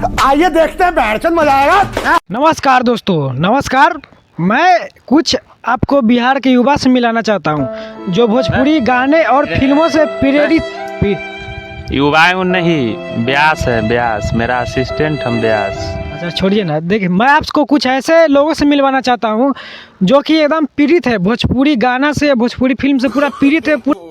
आइए देखते हैं, बैठ मजा आएगा। नमस्कार दोस्तों, नमस्कार। मैं कुछ आपको बिहार के युवा से मिलाना चाहता हूँ जो भोजपुरी गाने और फिल्मों से प्रेरित। युवा नहीं, व्यास है, व्यास मेरा असिस्टेंट, हम व्यास। अच्छा छोड़िए ना, देखिए मैं आपको कुछ ऐसे लोगों से मिलवाना चाहता हूँ जो कि एकदम पीड़ित है, भोजपुरी गाना से, भोजपुरी फिल्म से पूरा पीड़ित है, पूरा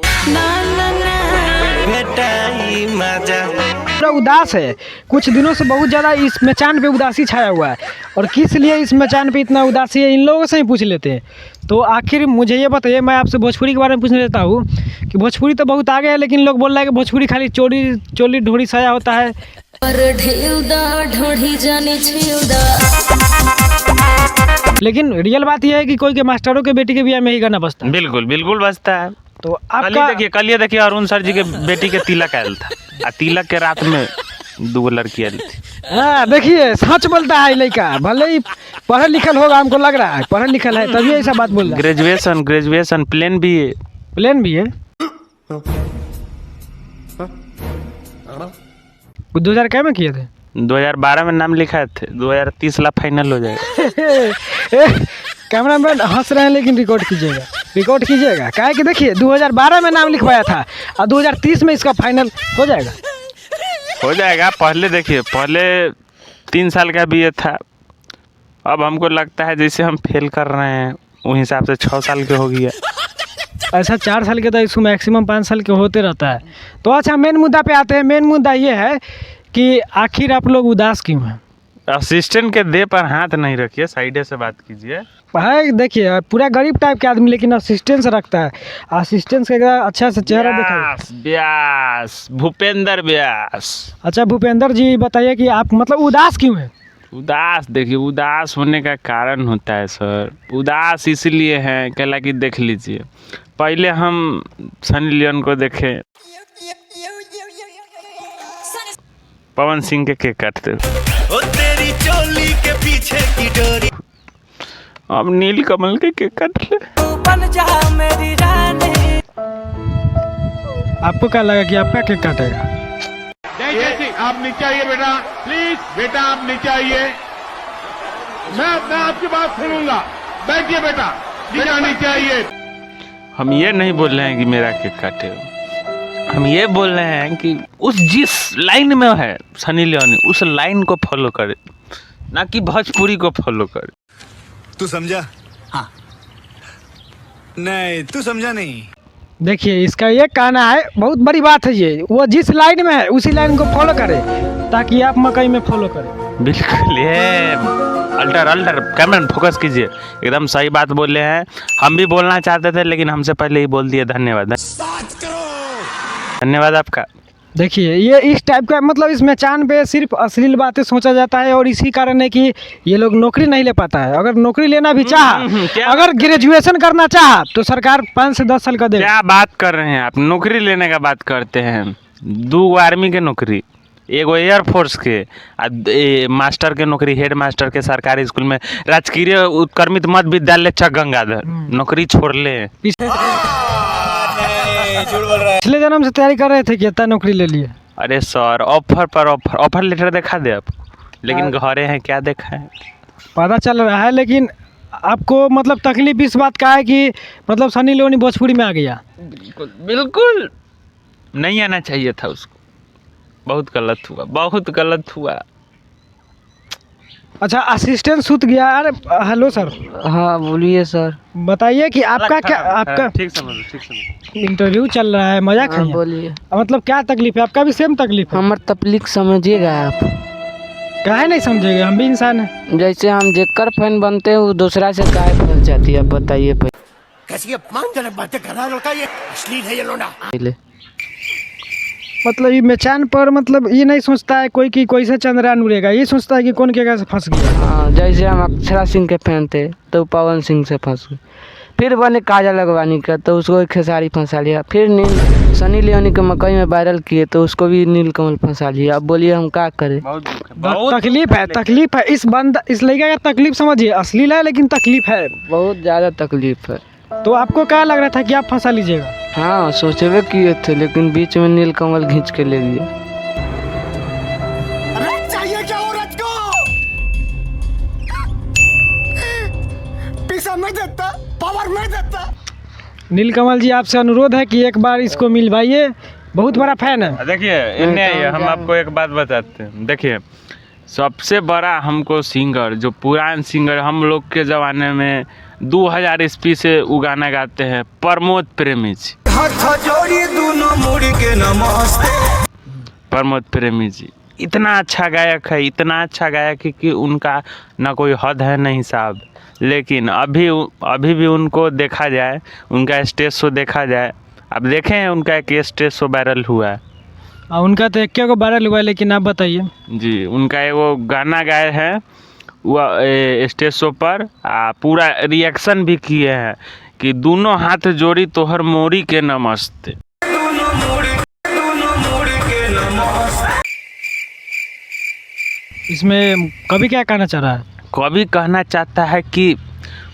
उदास है। कुछ दिनों से बहुत ज़्यादा इस मचान पे उदासी छाया हुआ है। और किस लिए इस मचान पे इतना उदासी है, इन लोगों से ही पूछ लेते हैं। तो आखिर मुझे ये बताइए, मैं आपसे भोजपुरी के बारे में पूछने लेता हूँ कि भोजपुरी तो बहुत आगे है, लेकिन लोग बोल रहे हैं कि भोजपुरी खाली चोली ढोड़ी साया होता है। लेकिन रियल बात यह है कि कोई के मास्टरों के बेटी के ब्याह में ही गाना बजता है। बिल्कुल बिल्कुल बजता है। तो आपका कल ये देखिए अरुण सर जी के बेटी के तिलक आयल था, आ तिलक के रात में 2 लड़की आई थी। हाँ देखिए, सच बोलता है लड़का, भले ही पढ़ल लिखल होगा, हमको लग रहा है पढ़ल लिखल है तभी ऐसा बात बोल रहा है। ग्रेजुएशन प्लेन भी है। प्लेन भी है। 2000 क्या में किए थे? 2012 में नाम लिखा थे, 2030 ला फाइनल हो जाएगा। कैमरामैन हंस रहे हैं, लेकिन रिकॉर्ड कीजिएगा। क्या है कि देखिए 2012 में नाम लिखवाया था और 2030 में इसका फाइनल हो जाएगा। पहले देखिए, पहले 3 साल का बीए था, अब हमको लगता है जैसे हम फेल कर रहे हैं उस हिसाब से 6 साल के हो गया। ऐसा 4 साल के तो इसको मैक्सिमम 5 साल के होते रहता है। तो अच्छा, मेन मुद्दा पे आते हैं। मेन मुद्दा ये है कि आखिर आप लोग उदास क्यों हैं? असिस्टेंट के देह पर हाथ नहीं रखिए, साइडे से बात कीजिए। भाई देखिए, पूरा गरीब टाइप के आदमी, लेकिन असिस्टेंस रखता है। असिस्टेंस का अच्छा से चेहरा दिखाइए। व्यास, भूपेंद्र व्यास। अच्छा भूपेंद्र जी, बताइए कि आप मतलब उदास क्यों हैं? उदास देखिए, उदास होने का कारण होता है सर। उदास इसलिए है कहला कि देख लीजिए, पहले हम सनी लियोन को देखे, पवन सिंह के केक काटते, तेरी चोली के पीछे की डोरी, अब नील कमल के केक काट ले। बन जा मेरी रानी। आपको क्या लगा कि आपका केक काटेगा? आप नीचे आइए बेटा, प्लीज बेटा आप नीचे आइए, मैं आपकी बात सुनूंगा। बैठिए बेटा, नीचे आइए। हम ये नहीं बोल रहे हैं कि मेरा केक काटे, हम ये बोल रहे हैं कि उस जिस लाइन में है सनी लियोनी, उस लाइन को फॉलो करे, ना कि भोजपुरी को फॉलो करे। तू समझा? हाँ। नहीं तू समझा नहीं। देखिए, इसका ये कहना है, बहुत बड़ी बात है ये, वो जिस लाइन में है उसी लाइन को फॉलो करे ताकि आप मकई में फॉलो करें। बिल्कुल, ये अल्टर कैमरा फोकस कीजिए, एकदम सही बात बोले हैं। हम भी बोलना चाहते थे, लेकिन हमसे पहले ही बोल दिए। धन्यवाद आपका। देखिए, ये इस टाइप का मतलब इस मचान पे सिर्फ अश्लील बातें सोचा जाता है, और इसी कारण है कि ये लोग नौकरी नहीं ले पाता है। अगर नौकरी लेना भी चाहा, अगर ग्रेजुएशन करना चाहा, तो सरकार 5 से 10 साल का दे। क्या बात कर रहे हैं आप? नौकरी लेने का बात करते हैं। 2 आर्मी के नौकरी, एगो एयरफोर्स के, मास्टर के नौकरी, हेड मास्टर के सरकारी स्कूल में, राजकीय उत्क्रमित मध्य विद्यालय चक गंगाधर, नौकरी छोड़ ले। पिछले जन्म से तैयारी कर रहे थे कि इतना नौकरी ले लिए? अरे सर, ऑफर लेटर दिखा दे आप, लेकिन घरे हैं क्या देखा है, पता चल रहा है। लेकिन आपको मतलब तकलीफ इस बात का है कि मतलब सनी लियोनी भोजपुरी में आ गया? बिल्कुल नहीं आना चाहिए था उसको, बहुत गलत हुआ। अच्छा, असिस्टेंट सूत गया। अरे हेलो सर। हाँ बोलिए सर। बताइए कि आपका क्या, आपका ठीक समझ इंटरव्यू चल रहा है, मजाक है? बोलिए। मतलब क्या तकलीफ है? आपका भी सेम तकलीफ है? हमार तकलीफ समझिएगा आप। काहे नहीं समझेंगे, हम भी इंसान हैं। जैसे हम जेकर फैन बनते हैं, वो दूसरा से काहे फंस जाती है, आप बताइए कैसी अपमानजनक बातें कर रहा है लड़का, ये अश्लील है ये लोना। पहले मतलब ये मचान पर मतलब ये नहीं सोचता है कोई कि कोई से चंद्रयान उड़ेगा, ये सोचता है कि कौन के से फंस गया। हाँ, जैसे हम अक्षरा सिंह के फैन थे तो पवन सिंह से फंस गए, फिर बने काजल अगवानी का तो उसको खेसारी फंसा लिया, फिर सनी लियोनी के मकई में वायरल किए तो उसको भी नीलकमल फंसा लिया। अब बोलिए हम क्या करें? बहुत तकलीफ है इस लड़का का। तकलीफ समझिए, अश्लील है लेकिन तकलीफ है, बहुत ज़्यादा तकलीफ है। तो आपको क्या लग रहा था कि आप फंसा लीजिएगा? हाँ सोचवे किए थे, लेकिन बीच में नीलकमल खींच के ले गया। चाहिए क्या मैं देता, पावर मैं देता। नीलकमल जी आपसे अनुरोध है कि एक बार इसको मिलवाइए, बहुत बड़ा फैन है। देखिए इन्हें आइए, हम आपको एक बात बताते हैं। देखिए सबसे बड़ा हमको सिंगर, जो पुरान सिंगर हम लोग के ज़माने में 2000 ईस्वी से वो गाना गाते हैं, प्रमोद प्रेमी जी। प्रमोद प्रेमी जी इतना अच्छा गायक है, इतना अच्छा गायक है कि उनका ना कोई हद है नहीं साहब। लेकिन अभी भी उनको देखा जाए, उनका स्टेज शो देखा जाए, अब देखें हैं उनका एक स्टेज शो वायरल हुआ है। उनका तो एक को वायरल हुआ है, लेकिन आप बताइए। जी उनका वो गाना गाए हैं वो स्टेज शो पर, पूरा रिएक्शन भी किए हैं कि दोनों हाथ जोड़ी तोहर मोरी के नमस्ते। इसमें कभी क्या कहना चाह रहा है? कभी कहना चाहता है कि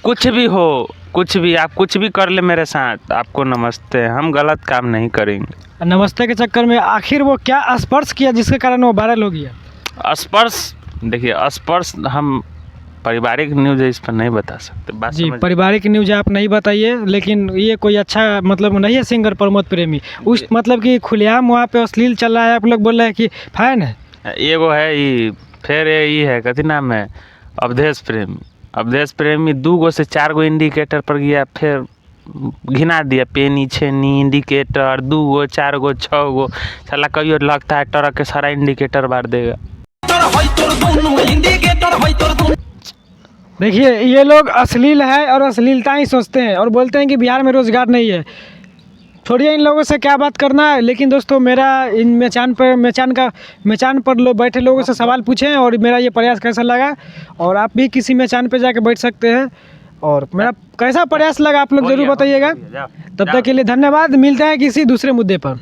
कुछ भी हो, कुछ भी आप कुछ भी कर ले मेरे साथ, आपको नमस्ते, हम गलत काम नहीं करेंगे। नमस्ते के चक्कर में आखिर वो क्या स्पर्श किया जिसके कारण वो वायरल हो गया? स्पर्श, देखिए स्पर्श हम पारिवारिक न्यूज़ इस पर नहीं बता सकते। बात जी समझ। पारिवारिक न्यूज आप नहीं बताइए, लेकिन ये कोई अच्छा मतलब नहीं है सिंगर प्रमोद प्रेमी। उस मतलब कि खुलेआम वहाँ पे अश्लील चल रहा है, आप लोग बोल रहे हैं कि फैन है। एगो है ये, फिर ये है कथी नाम है, अवधेश प्रेमी। अवधेश प्रेमी 2 से 4 इंडिकेटर पर गया, फिर घिना दिया, पेनी छेनी इंडिकेटर 2 4 6 साला कहियो लगता है ट्रक के सारा इंडिकेटर बार देगा। देखिए ये लोग अश्लील है और अश्लीलता ही सोचते हैं और बोलते हैं कि बिहार में रोज़गार नहीं है। छोड़िए इन लोगों से क्या बात करना है। लेकिन दोस्तों मेरा इन मेचान पर लोग बैठे लोगों से सवाल पूछें और मेरा ये प्रयास कैसा लगा, और आप भी किसी मेचान पे जाके बैठ सकते हैं और मेरा कैसा प्रयास लगा आप लोग ज़रूर बताइएगा। तब तक के लिए धन्यवाद, मिलते हैं किसी दूसरे मुद्दे पर।